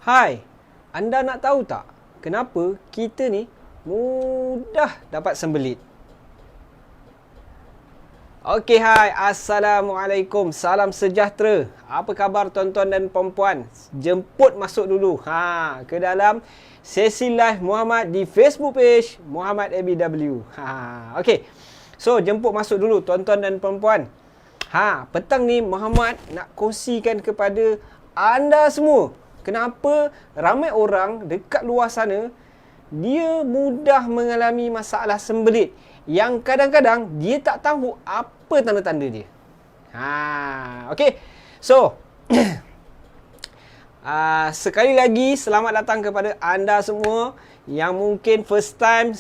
Hai, anda nak tahu tak kenapa kita ni mudah dapat sembelit? Okey, hai. Assalamualaikum. Salam sejahtera. Apa khabar tuan-tuan dan puan-puan? Jemput masuk dulu ke dalam sesi live Muhammad di Facebook page Muhammad ABW. Okey. So, jemput masuk dulu tuan-tuan dan puan-puan. Petang ni Muhammad nak kongsikan kepada anda semua kenapa ramai orang dekat luar sana dia mudah mengalami masalah sembelit yang kadang-kadang dia tak tahu apa tanda-tanda dia. Okey. So, sekali lagi selamat datang kepada anda semua yang mungkin first time.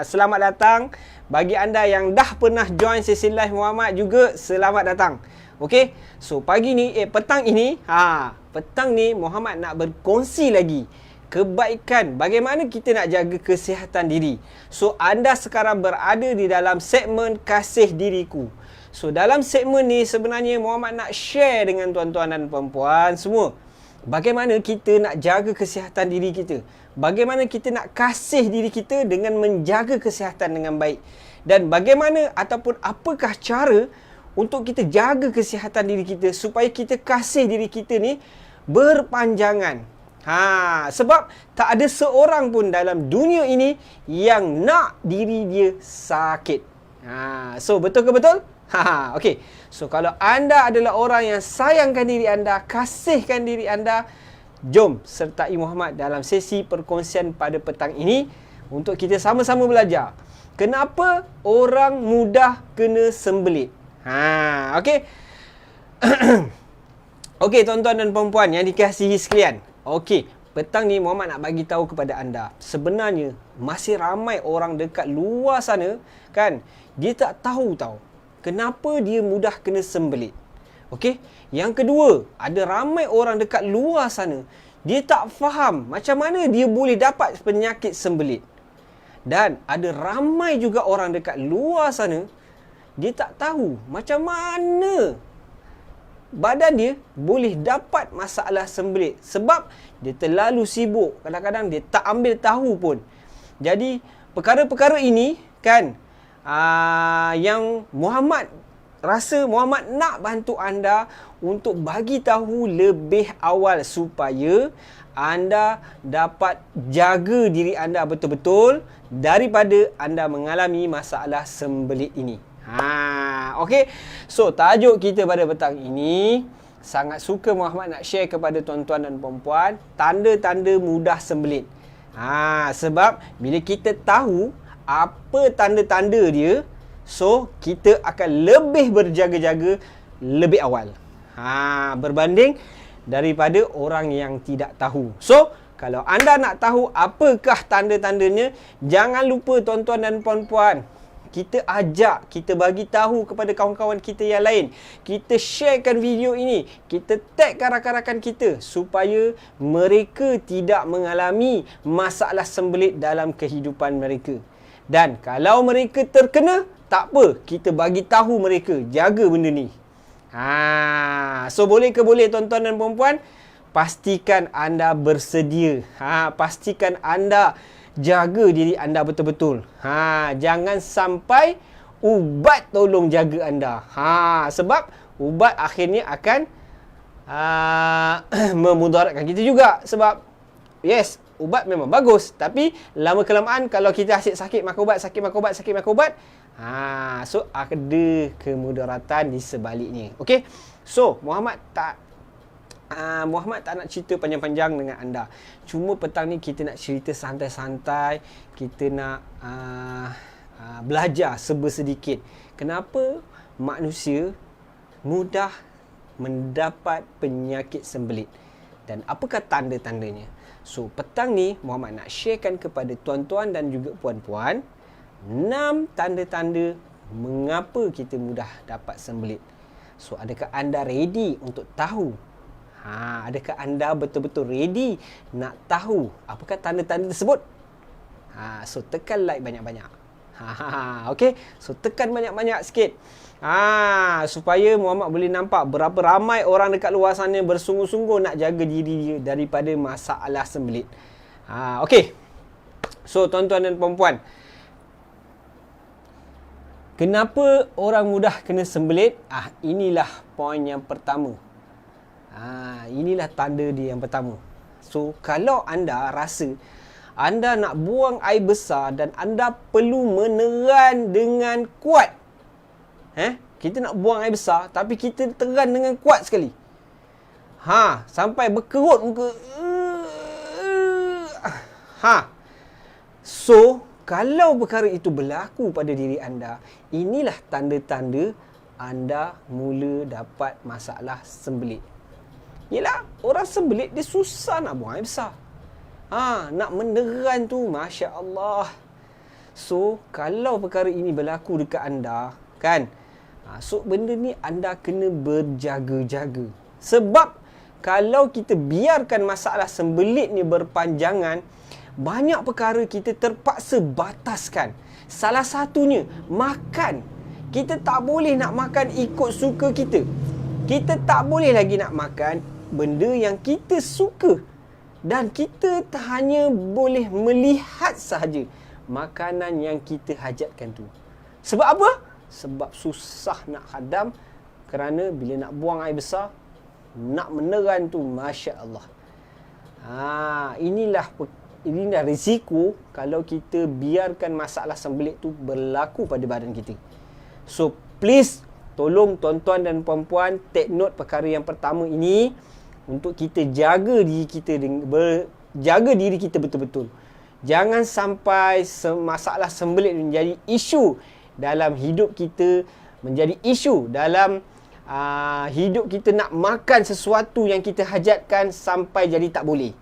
Selamat datang. Bagi anda yang dah pernah join sesi live Muhammad juga, selamat datang. Okey. So, petang ni Muhammad nak berkongsi lagi kebaikan bagaimana kita nak jaga kesihatan diri. So, anda sekarang berada di dalam segmen Kasih Diriku. So, dalam segmen ni sebenarnya Muhammad nak share dengan tuan-tuan dan puan-puan semua bagaimana kita nak jaga kesihatan diri kita. Bagaimana kita nak kasih diri kita dengan menjaga kesihatan dengan baik. Dan bagaimana ataupun apakah cara untuk kita jaga kesihatan diri kita supaya kita kasih diri kita ni berpanjangan. Sebab tak ada seorang pun dalam dunia ini yang nak diri dia sakit. So, betul ke betul? Okey. So, kalau anda adalah orang yang sayangkan diri anda, kasihkan diri anda, jom sertai Muhammad dalam sesi perkongsian pada petang ini untuk kita sama-sama belajar kenapa orang mudah kena sembelit. Okey. Okey, tuan-tuan dan puan-puan yang dikasihi sekalian. Okey, petang ni Muhammad nak bagi tahu kepada anda, sebenarnya masih ramai orang dekat luar sana kan, dia tak tahu kenapa dia mudah kena sembelit. Okey, yang kedua, ada ramai orang dekat luar sana, dia tak faham macam mana dia boleh dapat penyakit sembelit. Dan ada ramai juga orang dekat luar sana, dia tak tahu macam mana badan dia boleh dapat masalah sembelit sebab dia terlalu sibuk. Kadang-kadang dia tak ambil tahu pun. Jadi perkara-perkara ini kan yang Muhammad rasa Muhammad nak bantu anda untuk bagi tahu lebih awal supaya anda dapat jaga diri anda betul-betul daripada anda mengalami masalah sembelit ini. Okey. So, tajuk kita pada petang ini sangat suka Muhammad nak share kepada tuan-tuan dan puan-puan, tanda-tanda mudah sembelit. Sebab bila kita tahu apa tanda-tanda dia, so kita akan lebih berjaga-jaga lebih awal. Berbanding daripada orang yang tidak tahu. So, kalau anda nak tahu apakah tanda-tandanya, jangan lupa tuan-tuan dan puan-puan, kita ajak, kita bagi tahu kepada kawan-kawan kita yang lain. Kita sharekan video ini, kita tag rakan-rakan kita supaya mereka tidak mengalami masalah sembelit dalam kehidupan mereka. Dan kalau mereka terkena, tak apa, kita bagi tahu mereka, jaga benda ni. So, boleh tuan-tuan dan puan-puan, pastikan anda bersedia. Pastikan anda jaga diri anda betul-betul. Jangan sampai ubat tolong jaga anda. Sebab ubat akhirnya akan memudaratkan kita juga. Sebab yes, ubat memang bagus, tapi lama-kelamaan kalau kita asyik sakit makan ubat, so ada kemudaratan di sebaliknya. Okey. So, Muhammad tak nak cerita panjang-panjang dengan anda. Cuma petang ni kita nak cerita santai-santai. Kita nak belajar sedikit. Kenapa manusia mudah mendapat penyakit sembelit dan apakah tanda-tandanya. So, petang ni Muhammad nak sharekan kepada tuan-tuan dan juga puan-puan 6 tanda-tanda mengapa kita mudah dapat sembelit. So, adakah anda ready untuk tahu? Adakah anda betul-betul ready nak tahu apakah tanda-tanda tersebut? So, tekan like banyak-banyak. Okey. So tekan banyak-banyak sikit. Supaya Muhammad boleh nampak berapa ramai orang dekat luar sana bersungguh-sungguh nak jaga diri dia daripada masalah sembelit. Okey. So tuan-tuan dan puan-puan, kenapa orang mudah kena sembelit? Inilah poin yang pertama. Inilah tanda dia yang pertama. So kalau anda rasa anda nak buang air besar dan anda perlu meneran dengan kuat. Kita nak buang air besar tapi kita teran dengan kuat sekali. Sampai berkerut muka. So, kalau perkara itu berlaku pada diri anda, inilah tanda-tanda anda mula dapat masalah sembelit. Yelah, orang sembelit dia susah nak buang air besar. Nak meneran tu, Masya Allah. So, kalau perkara ini berlaku dekat anda, kan? So, benda ni anda kena berjaga-jaga. Sebab, kalau kita biarkan masalah sembelit ni berpanjangan, banyak perkara kita terpaksa bataskan. Salah satunya, makan. Kita tak boleh nak makan ikut suka kita. Kita tak boleh lagi nak makan benda yang kita suka. Dan kita hanya boleh melihat sahaja makanan yang kita hajatkan tu. Sebab apa? Sebab susah nak hadam. Kerana bila nak buang air besar, nak meneran tu, Masya Allah. Inilah risiko kalau kita biarkan masalah sembelit tu berlaku pada badan kita. So, please, tolong tuan-tuan dan puan-puan take note perkara yang pertama ini untuk kita jaga diri kita, jaga diri kita betul-betul. Jangan sampai masalah sembelit menjadi isu dalam hidup kita, menjadi isu dalam hidup kita nak makan sesuatu yang kita hajatkan sampai jadi tak boleh.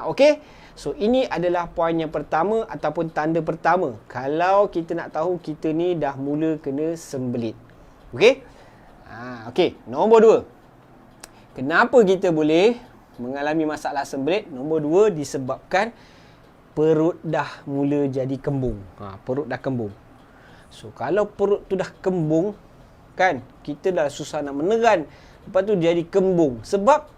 Okey? So, ini adalah poin yang pertama ataupun tanda pertama kalau kita nak tahu kita ni dah mula kena sembelit. Okey? Okey, nombor 2. Kenapa kita boleh mengalami masalah sembelit? Nombor 2, disebabkan perut dah mula jadi kembung. Perut dah kembung. So, kalau perut tu dah kembung, kan, kita dah susah nak meneran. Lepas tu jadi kembung. Sebab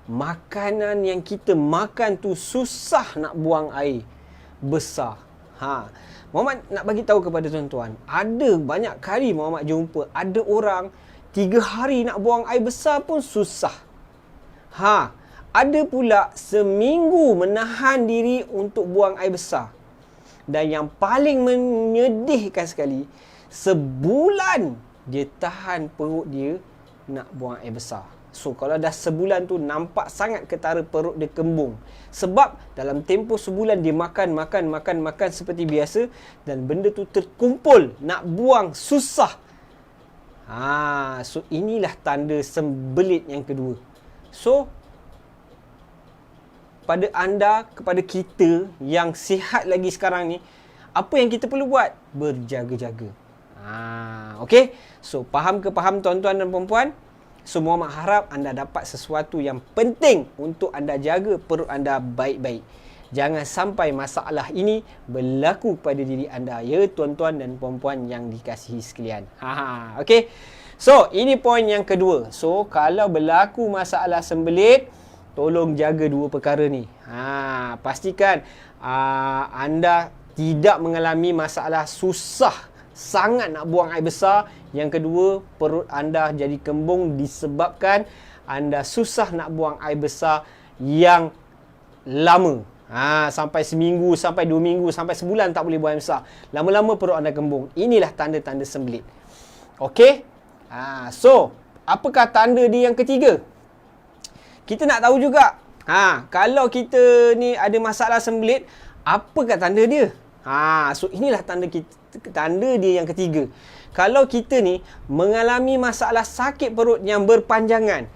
makanan yang kita makan tu susah nak buang air besar. Muhammad nak bagi tahu kepada tuan-tuan, ada banyak kali Muhammad jumpa ada orang 3 hari nak buang air besar pun susah. Ada pula seminggu menahan diri untuk buang air besar. Dan yang paling menyedihkan sekali, sebulan dia tahan perut dia nak buang air besar. So, kalau dah sebulan tu nampak sangat ketara perut dia kembung. Sebab dalam tempoh sebulan dia makan seperti biasa dan benda tu terkumpul, nak buang susah. So inilah tanda sembelit yang kedua. So, pada anda, kepada kita yang sihat lagi sekarang ni, apa yang kita perlu buat? Berjaga-jaga. Okey? So, faham tuan-tuan dan puan-puan? So, Muhammad harap anda dapat sesuatu yang penting untuk anda jaga perut anda baik-baik. Jangan sampai masalah ini berlaku pada diri anda, ya tuan-tuan dan puan-puan yang dikasihi sekalian. Okey. So, ini poin yang kedua. So, kalau berlaku masalah sembelit, tolong jaga dua perkara ni. Pastikan anda tidak mengalami masalah susah sangat nak buang air besar. Yang kedua, perut anda jadi kembung disebabkan anda susah nak buang air besar yang lama. Sampai seminggu, sampai 2 minggu, sampai sebulan tak boleh buang air besar. Lama-lama perut anda kembung. Inilah tanda-tanda sembelit. Okey? So, apakah tanda dia yang ketiga? Kita nak tahu juga. Kalau kita ni ada masalah sembelit, apakah tanda dia? So inilah tanda dia yang ketiga. Kalau kita ni mengalami masalah sakit perut yang berpanjangan,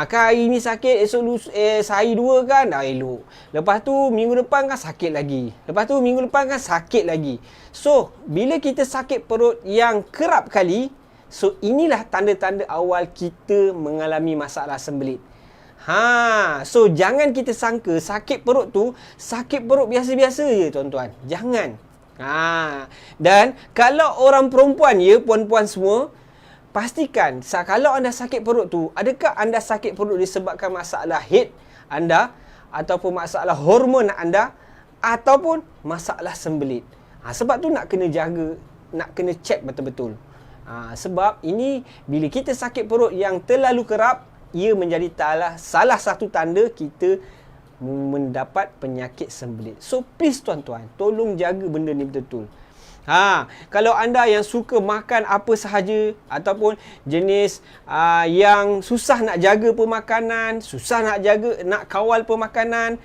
kan hari ni sakit, esok sehari 2 kan dah elok. Lepas tu minggu depan kan sakit lagi. Lepas tu minggu depan kan sakit lagi. So, bila kita sakit perut yang kerap kali, so inilah tanda-tanda awal kita mengalami masalah sembelit. So jangan kita sangka sakit perut tu sakit perut biasa-biasa je tuan-tuan. Jangan. Dan kalau orang perempuan, ya puan-puan semua, pastikan kalau anda sakit perut tu, adakah anda sakit perut disebabkan masalah head anda, ataupun masalah hormon anda, ataupun masalah sembelit. Sebab tu nak kena jaga, nak kena check betul-betul. Sebab ini, bila kita sakit perut yang terlalu kerap, ia menjadi salah satu tanda kita mendapat penyakit sembelit. So please tuan-tuan, tolong jaga benda ni betul-betul. Kalau anda yang suka makan apa sahaja, ataupun jenis yang susah nak jaga pemakanan, susah nak kawal pemakanan.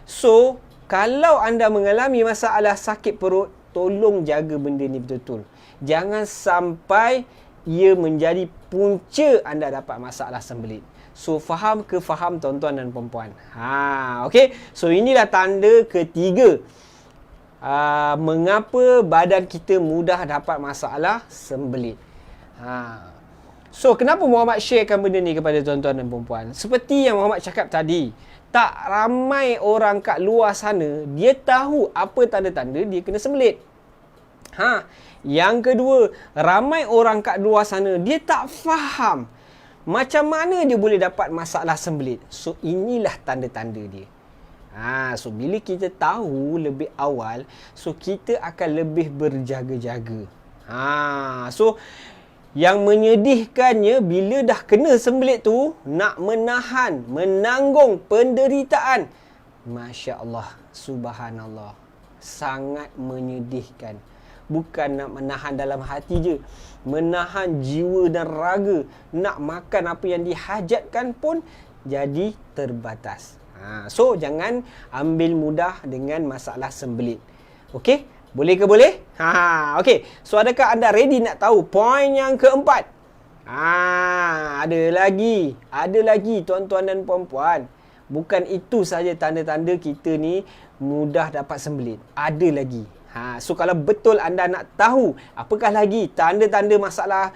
So kalau anda mengalami masalah sakit perut, tolong jaga benda ni betul-betul. Jangan sampai ia menjadi punca anda dapat masalah sembelit. So, faham tuan-tuan dan puan-puan? Okey. So, inilah tanda ketiga. Mengapa badan kita mudah dapat masalah sembelit. So, kenapa Muhammad sharekan benda ni kepada tuan-tuan dan puan-puan? Seperti yang Muhammad cakap tadi, tak ramai orang kat luar sana, dia tahu apa tanda-tanda dia kena sembelit. Yang kedua, ramai orang kat luar sana, dia tak faham macam mana dia boleh dapat masalah sembelit. So, inilah tanda-tanda dia. So, bila kita tahu lebih awal, so kita akan lebih berjaga-jaga. So, yang menyedihkannya, bila dah kena sembelit tu, nak menanggung penderitaan. Masya Allah, subhanallah. Sangat menyedihkan. Bukan nak menahan dalam hati je, menahan jiwa dan raga. Nak makan apa yang dihajatkan pun jadi terbatas. So, jangan ambil mudah dengan masalah sembelit. Okey? Boleh ke boleh? Okey. So, adakah anda ready nak tahu poin yang keempat? Ada lagi tuan-tuan dan puan-puan. Bukan itu saja tanda-tanda kita ni mudah dapat sembelit. Ada lagi. So, kalau betul anda nak tahu apakah lagi tanda-tanda masalah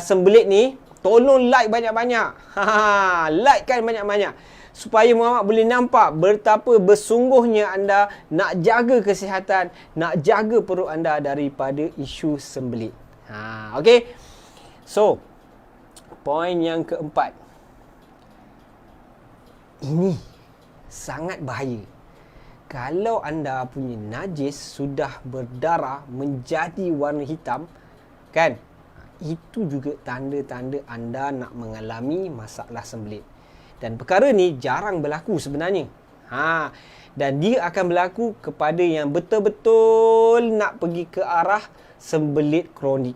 sembelit ni, tolong like banyak-banyak. Like kan banyak-banyak. Supaya Muhammad boleh nampak betapa bersungguhnya anda nak jaga kesihatan, nak jaga perut anda daripada isu sembelit. Okey. So, poin yang keempat. Ini sangat bahaya. Kalau anda punya najis sudah berdarah menjadi warna hitam, kan? Itu juga tanda-tanda anda nak mengalami masalah sembelit. Dan perkara ni jarang berlaku sebenarnya. Dan dia akan berlaku kepada yang betul-betul nak pergi ke arah sembelit kronik.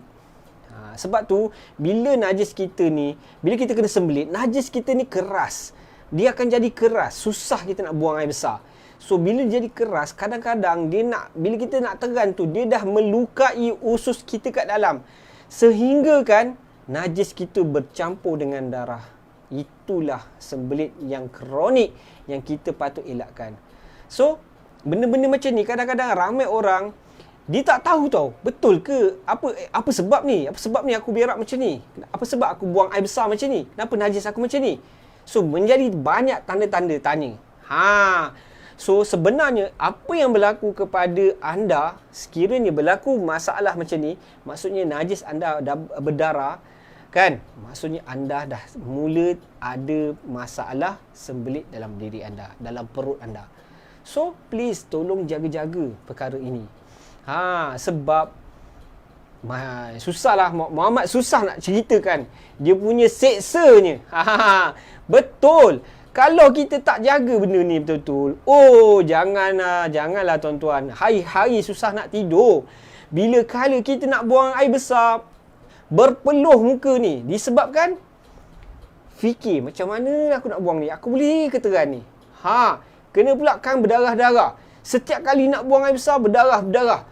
Sebab tu, bila najis kita ni, bila kita kena sembelit, najis kita ni keras. Dia akan jadi keras, susah kita nak buang air besar. So, bila jadi keras, kadang-kadang bila kita nak teran tu, dia dah melukai usus kita kat dalam. Sehingga kan, najis kita bercampur dengan darah. Itulah sembelit yang kronik yang kita patut elakkan. So, benda-benda macam ni, kadang-kadang ramai orang, dia tak tahu tau, betul ke? Apa sebab ni? Apa sebab ni aku berak macam ni? Apa sebab aku buang air besar macam ni? Kenapa najis aku macam ni? So, menjadi banyak tanda-tanda tanya. So, sebenarnya apa yang berlaku kepada anda, sekiranya berlaku masalah macam ni, maksudnya najis anda dah berdarah, kan? Maksudnya anda dah mula ada masalah sembelit dalam diri anda, dalam perut anda. So, please tolong jaga-jaga perkara ini. Sebab susahlah, Muhammad susah nak ceritakan dia punya seksanya. Betul. Kalau kita tak jaga benda ni betul-betul, janganlah tuan-tuan. Hari-hari susah nak tidur. Bila kala kita nak buang air besar, berpeluh muka ni. Disebabkan fikir, macam mana aku nak buang ni? Aku boleh ke teran ni? Kena pula kan berdarah-darah. Setiap kali nak buang air besar, berdarah-darah.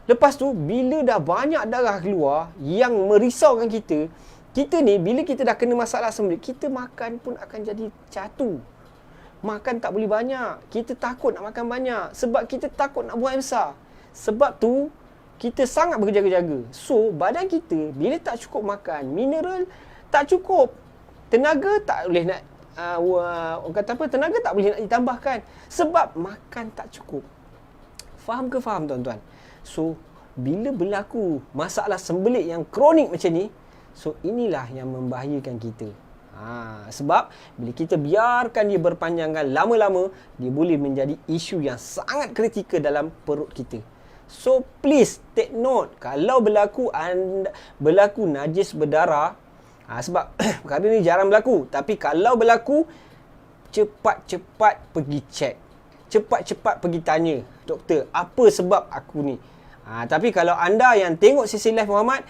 Lepas tu, bila dah banyak darah keluar yang merisaukan kita ni, bila kita dah kena masalah sembelit, kita makan pun akan jadi catu. Makan tak boleh banyak. Kita takut nak makan banyak. Sebab kita takut nak buang air besar. Sebab tu, kita sangat berjaga-jaga. So, badan kita, bila tak cukup makan, mineral tak cukup. Tenaga tak boleh nak, orang kata apa, tenaga tak boleh nak ditambahkan. Sebab makan tak cukup. Faham ke faham tuan-tuan? So, bila berlaku masalah sembelit yang kronik macam ni, so inilah yang membahayakan kita. Sebab bila kita biarkan dia berpanjangan lama-lama, dia boleh menjadi isu yang sangat kritikal dalam perut kita. So please take note, kalau berlaku najis berdarah, sebab perkara ni jarang berlaku, tapi kalau berlaku, cepat-cepat pergi check. Cepat-cepat pergi tanya, doktor, apa sebab aku ni? Tapi kalau anda yang tengok sesi live Muhammad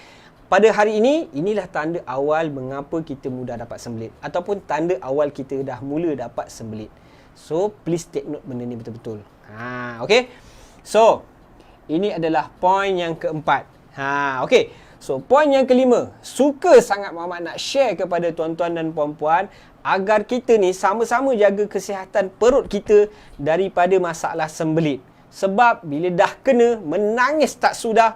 pada hari ini, inilah tanda awal mengapa kita mudah dapat sembelit, ataupun tanda awal kita dah mula dapat sembelit. So, please take note benda ni betul-betul. Okay. So, ini adalah poin yang keempat. Okay. So, poin yang kelima. Suka sangat Muhammad nak share kepada tuan-tuan dan puan-puan agar kita ni sama-sama jaga kesihatan perut kita daripada masalah sembelit. Sebab bila dah kena, menangis tak sudah,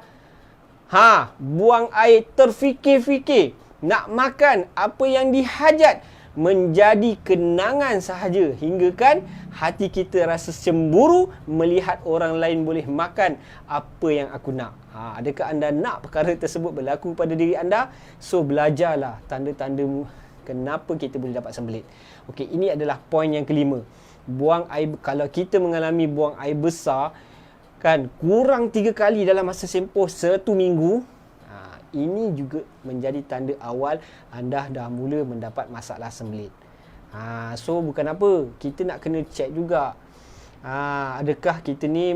buang air terfikir-fikir, nak makan apa yang dihajat menjadi kenangan sahaja, hingga kan hati kita rasa cemburu melihat orang lain boleh makan apa yang aku nak. Adakah anda nak perkara tersebut berlaku pada diri anda? So belajarlah tanda-tanda kenapa kita boleh dapat sembelit. Okey, ini adalah poin yang kelima. Buang air, kalau kita mengalami buang air besar kan kurang 3 kali dalam masa tempoh 1 minggu, ini juga menjadi tanda awal anda dah mula mendapat masalah sembelit. So bukan apa, kita nak kena check juga, adakah kita ni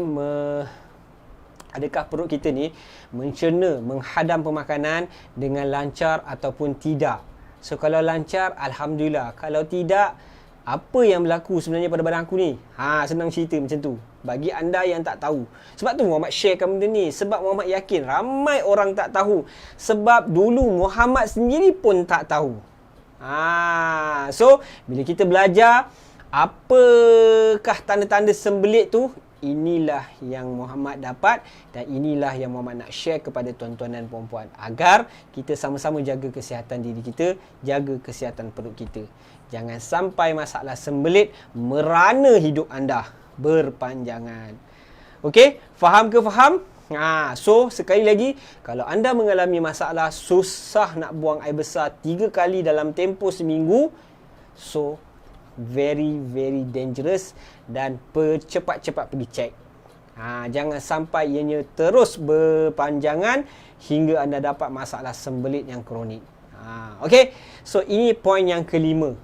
adakah perut kita ni mencerna, menghadam pemakanan dengan lancar ataupun tidak. So kalau lancar, alhamdulillah. Kalau tidak, apa yang berlaku sebenarnya pada badan aku ni? Senang cerita macam tu. Bagi anda yang tak tahu. Sebab tu Muhammad sharekan benda ni. Sebab Muhammad yakin ramai orang tak tahu. Sebab dulu Muhammad sendiri pun tak tahu. So, bila kita belajar apakah tanda-tanda sembelit tu, inilah yang Muhammad dapat dan inilah yang Muhammad nak share kepada tuan-tuan dan puan-puan agar kita sama-sama jaga kesihatan diri kita, jaga kesihatan perut kita. Jangan sampai masalah sembelit merana hidup anda berpanjangan. Okey, faham ke faham? So sekali lagi, kalau anda mengalami masalah susah nak buang air besar 3 kali dalam tempoh seminggu, so very dangerous dan cepat-cepat pergi cek. Jangan sampai ianya terus berpanjangan hingga anda dapat masalah sembelit yang kronik. Okey, so ini poin yang kelima.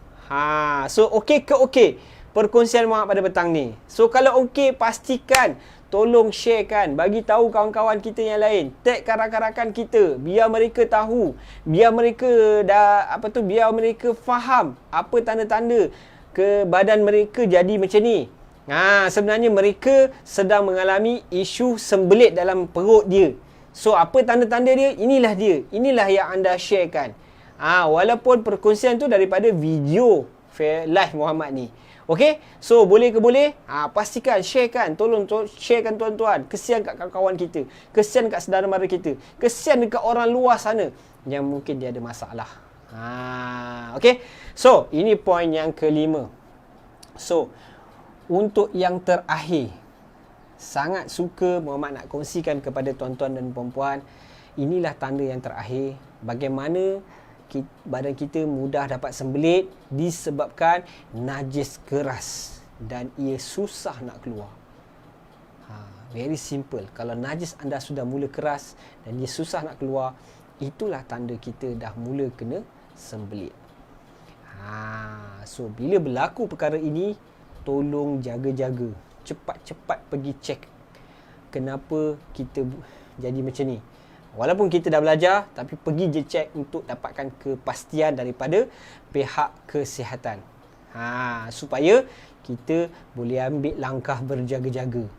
So okey ke okey perkongsian Muhammad pada petang ni. So kalau okey, pastikan tolong sharekan, bagi tahu kawan-kawan kita yang lain, tag rakan-rakan kita biar mereka tahu, biar mereka biar mereka faham apa tanda-tanda ke badan mereka jadi macam ni. Sebenarnya mereka sedang mengalami isu sembelit dalam perut dia. So apa tanda-tanda dia? Inilah dia. Inilah yang anda sharekan. Walaupun perkongsian tu daripada video live Muhammad ni. Okey? So boleh ke boleh? Pastikan sharekan. Tolong sharekan tuan-tuan. Kesian kat kawan-kawan kita. Kesian kat saudara mara kita. Kesian dekat orang luar sana yang mungkin dia ada masalah. Okey? So, ini poin yang kelima. So, untuk yang terakhir, sangat suka Muhammad nak kongsikan kepada tuan-tuan dan puan-puan, inilah tanda yang terakhir bagaimana badan kita mudah dapat sembelit disebabkan najis keras dan ia susah nak keluar. Very simple. Kalau najis anda sudah mula keras dan dia susah nak keluar, itulah tanda kita dah mula kena sembelit. So bila berlaku perkara ini, tolong jaga-jaga. Cepat-cepat pergi cek kenapa kita jadi macam ni. Walaupun kita dah belajar, tapi pergi je cek untuk dapatkan kepastian daripada pihak kesihatan. Supaya kita boleh ambil langkah berjaga-jaga.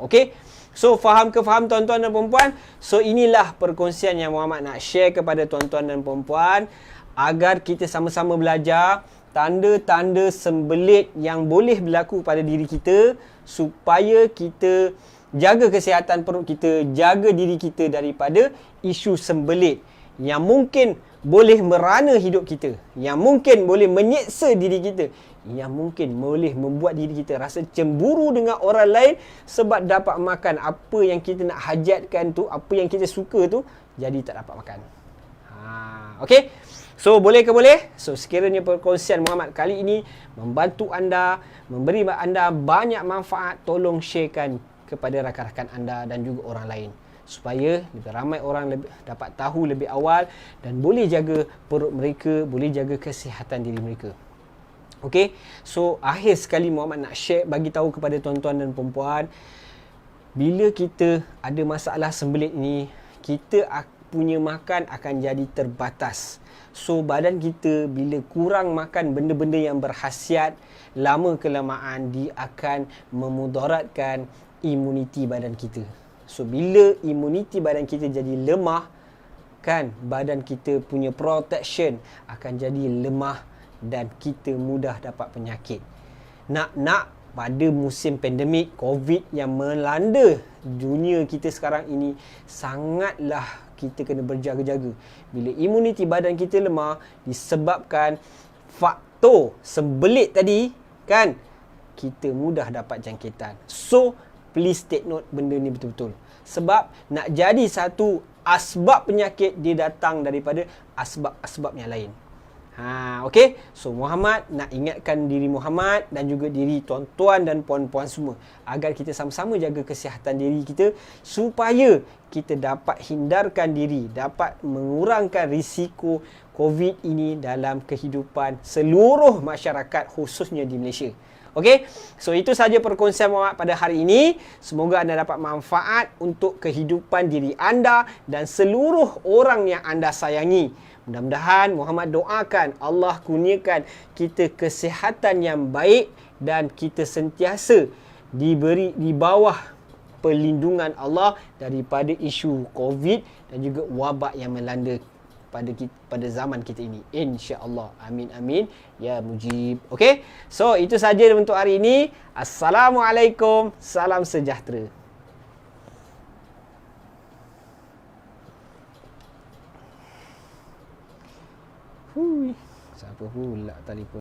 Okey? So, faham ke faham tuan-tuan dan puan-puan? So, inilah perkongsian yang Muhammad nak share kepada tuan-tuan dan puan-puan agar kita sama-sama belajar tanda-tanda sembelit yang boleh berlaku pada diri kita supaya kita jaga kesihatan perut kita, jaga diri kita daripada isu sembelit yang mungkin boleh merana hidup kita, yang mungkin boleh menyeksa diri kita, yang mungkin boleh membuat diri kita rasa cemburu dengan orang lain sebab dapat makan apa yang kita nak hajatkan tu, apa yang kita suka tu, jadi tak dapat makan. Okey. So, boleh ke boleh? So, sekiranya perkongsian Muhammad kali ini membantu anda, memberi anda banyak manfaat, tolong sharekan kepada rakan-rakan anda dan juga orang lain, supaya lebih ramai orang dapat tahu lebih awal dan boleh jaga perut mereka, boleh jaga kesihatan diri mereka. Okey. So, akhir sekali Muhammad nak share, bagi tahu kepada tuan-tuan dan puan-puan, bila kita ada masalah sembelit ni, kita punya makan akan jadi terbatas. So, badan kita bila kurang makan benda-benda yang berkhasiat, lama kelamaan dia akan memudaratkan imuniti badan kita. So, bila imuniti badan kita jadi lemah, kan, badan kita punya protection akan jadi lemah dan kita mudah dapat penyakit. Nak pada musim pandemik COVID yang melanda dunia kita sekarang ini, sangatlah kita kena berjaga-jaga. Bila imuniti badan kita lemah disebabkan faktor sembelit tadi, kan, kita mudah dapat jangkitan. So, please take note benda ni betul-betul. Sebab nak jadi satu asbab penyakit, dia datang daripada asbab-asbab yang lain. Okey. So, Muhammad nak ingatkan diri Muhammad dan juga diri tuan-tuan dan puan-puan semua agar kita sama-sama jaga kesihatan diri kita supaya kita dapat hindarkan diri, dapat mengurangkan risiko COVID ini dalam kehidupan seluruh masyarakat, khususnya di Malaysia. Okey. So, itu sahaja perkongsian Muhammad pada hari ini. Semoga anda dapat manfaat untuk kehidupan diri anda dan seluruh orang yang anda sayangi. Mudah-mudahan Muhammad doakan Allah kurniakan kita kesihatan yang baik dan kita sentiasa diberi di bawah perlindungan Allah daripada isu COVID dan juga wabak yang melanda pada zaman kita ini, insya-Allah. Amin amin ya mujib. Okey. So, itu saja untuk hari ini. Assalamualaikum. Salam sejahtera. Siapa pula telefon?